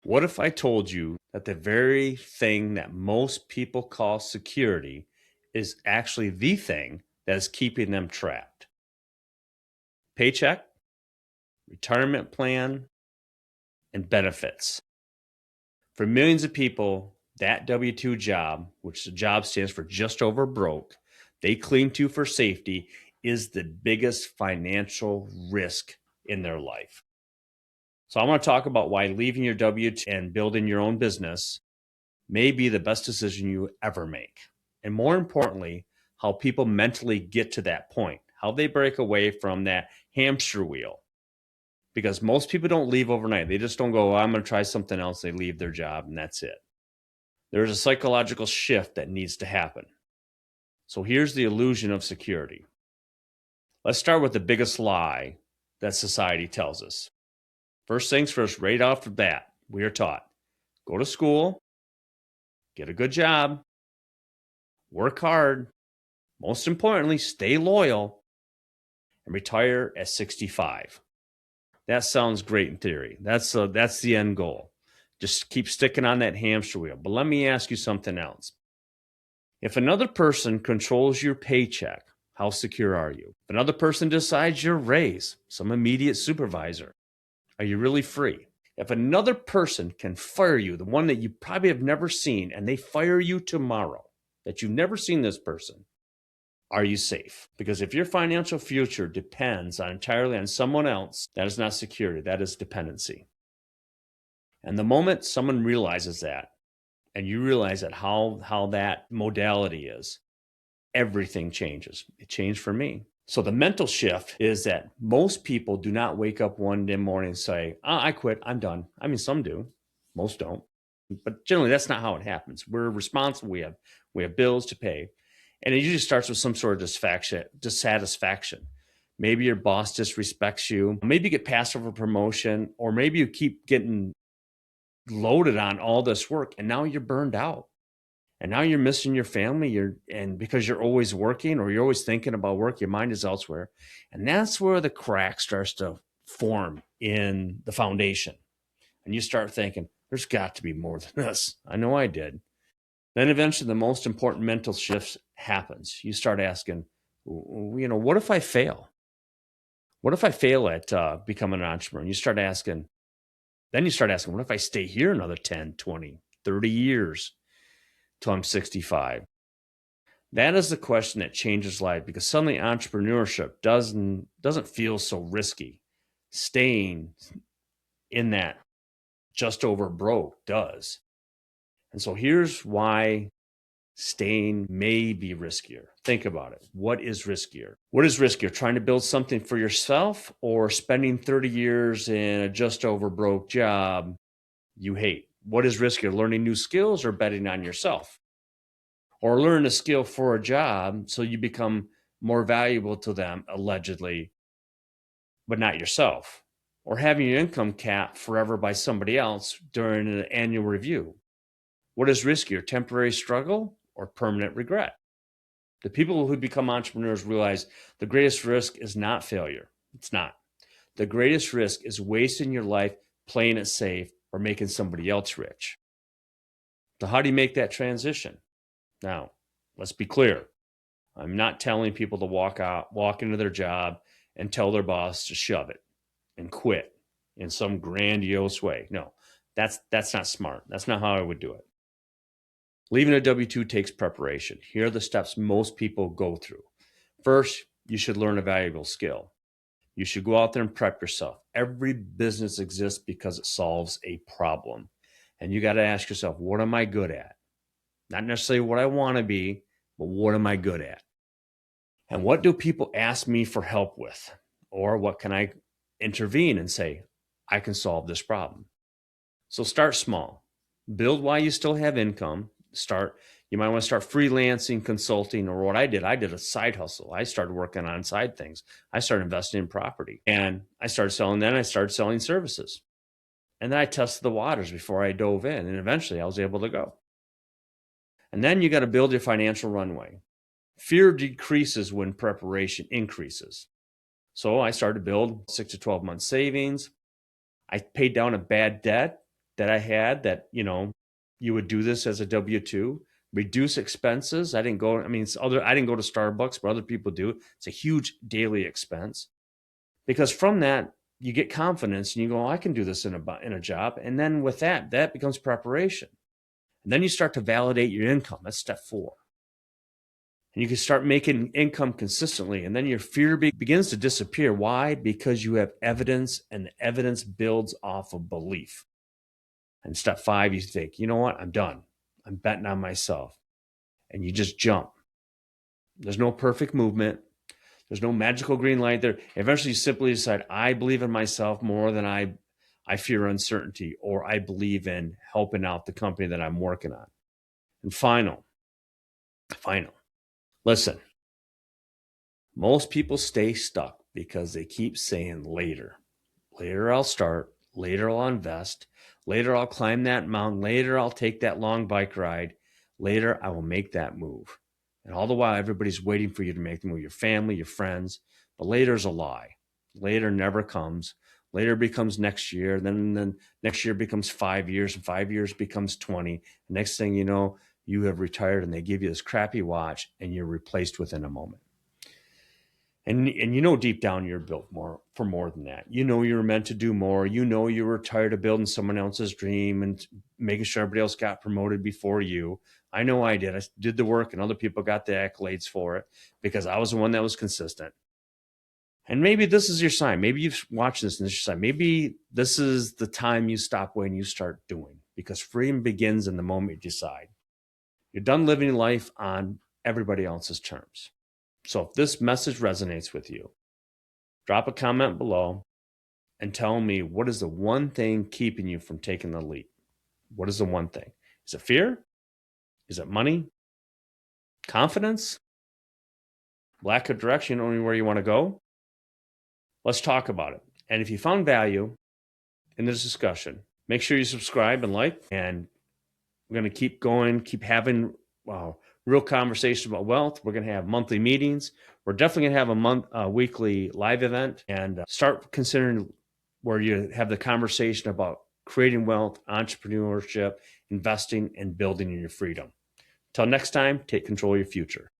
What if I told you that the very thing that most people call security is actually the thing that is keeping them trapped? Paycheck, retirement plan, and benefits. For millions of people, that W-2 job, which the job stands for just over broke, they cling to for safety, is the biggest financial risk in their life. So I want to talk about why leaving your W-2 and building your own business may be the best decision you ever make. And more importantly, how people mentally get to that point, how they break away from that hamster wheel. Because most people don't leave overnight. They just don't go, I'm going to try something else. They leave their job and that's it. There's a psychological shift that needs to happen. So here's the illusion of security. Let's start with the biggest lie that society tells us. First things first, right off the bat, we are taught, go to school, get a good job, work hard, most importantly, stay loyal, and retire at 65. That sounds great in theory. That's the end goal. Just keep sticking on that hamster wheel. But let me ask you something else. If another person controls your paycheck, how secure are you? If another person decides your raise, some immediate supervisor, are you really free? If another person can fire you, the one that you probably have never seen, and they fire you tomorrow, that you've never seen this person, are you safe? Because if your financial future depends entirely on someone else, that is not security, that is dependency. And the moment someone realizes that, and you realize that how that modality is, everything changes. It changed for me. So the mental shift is that most people do not wake up one day morning and say, I quit, I'm done. I mean, some do, most don't. But generally, that's not how it happens. We're responsible. We have bills to pay. And it usually starts with some sort of dissatisfaction. Maybe your boss disrespects you. Maybe you get passed over promotion, or maybe you keep getting loaded on all this work and now you're burned out. And now you're missing your family. And because you're always working or you're always thinking about work, your mind is elsewhere. And that's where the crack starts to form in the foundation. And you start thinking, there's got to be more than this. I know I did. Then eventually the most important mental shift happens. You start asking, what if I fail? What if I fail at becoming an entrepreneur? And you start asking, what if I stay here another 10, 20, 30 years till I'm 65? That is the question that changes life, because suddenly entrepreneurship doesn't feel so risky. Staying in that just over broke does. And so here's why staying may be riskier. Think about it. What is riskier? What is riskier? Trying to build something for yourself or spending 30 years in a just over broke job you hate? What is riskier? Learning new skills or betting on yourself? Or learn a skill for a job so you become more valuable to them, allegedly, but not yourself? Or having your income capped forever by somebody else during an annual review? What is riskier, temporary struggle or permanent regret? The people who become entrepreneurs realize the greatest risk is not failure. It's not. The greatest risk is wasting your life playing it safe or making somebody else rich. So how do you make that transition? Now, let's be clear. I'm not telling people to walk into their job and tell their boss to shove it and quit in some grandiose way. No, that's not smart. That's not how I would do it. Leaving a W-2 takes preparation. Here are the steps most people go through. First, you should learn a valuable skill. You should go out there and prep yourself. Every business exists because it solves a problem. And you got to ask yourself, what am I good at? Not necessarily what I want to be, but what am I good at? And what do people ask me for help with? Or what can I intervene and say, I can solve this problem? So start small. Build while you still have income. You might want to start freelancing, consulting, or what I did a side hustle. I started working on side things. I started investing in property and I started selling services. And then I tested the waters before I dove in, and eventually I was able to go. And then you got to build your financial runway. Fear decreases when preparation increases. So I started to build 6 to 12 month savings. I paid down a bad debt that I had that, you would do this as a W-2, reduce expenses. I didn't go, I mean, I didn't go to Starbucks, but other people do. It's a huge daily expense because from that, you get confidence and you go, oh, I can do this in a job. And then with that becomes preparation. And then you start to validate your income. That's step 4. And you can start making income consistently. And then your fear begins to disappear. Why? Because you have evidence, and the evidence builds off of belief. And step 5, you think, you know what? I'm done. I'm betting on myself. And you just jump. There's no perfect movement. There's no magical green light there. Eventually, you simply decide, I believe in myself more than I fear uncertainty, or I believe in helping out the company that I'm working on. And final, listen, most people stay stuck because they keep saying later. Later I'll start. Later I'll invest. Later I'll climb that mountain. Later I'll take that long bike ride. Later I will make that move. And all the while, everybody's waiting for you to make the move, your family, your friends. But later's a lie. Later never comes. Later becomes next year. Then next year becomes 5 years, and 5 years becomes 20. The next thing you know, you have retired and they give you this crappy watch and you're replaced within a moment. And deep down you're built for more than that. You know you were meant to do more. You know you were tired of building someone else's dream and making sure everybody else got promoted before you. I know I did. I did the work and other people got the accolades for it because I was the one that was consistent. And maybe this is your sign. Maybe you've watched this and this is your sign. Maybe this is the time you stop waiting, you start doing, because freedom begins in the moment you decide. You're done living life on everybody else's terms. So if this message resonates with you, drop a comment below and tell me, what is the one thing keeping you from taking the leap? What is the one thing? Is it fear? Is it money? Confidence? Lack of direction, only where you want to go? Let's talk about it. And if you found value in this discussion, make sure you subscribe and like. And we're going to keep going, keep having real conversations about wealth. We're going to have monthly meetings. We're definitely going to have a weekly live event, and start considering where you have the conversation about creating wealth, entrepreneurship, investing, and building in your freedom. Until next time, take control of your future.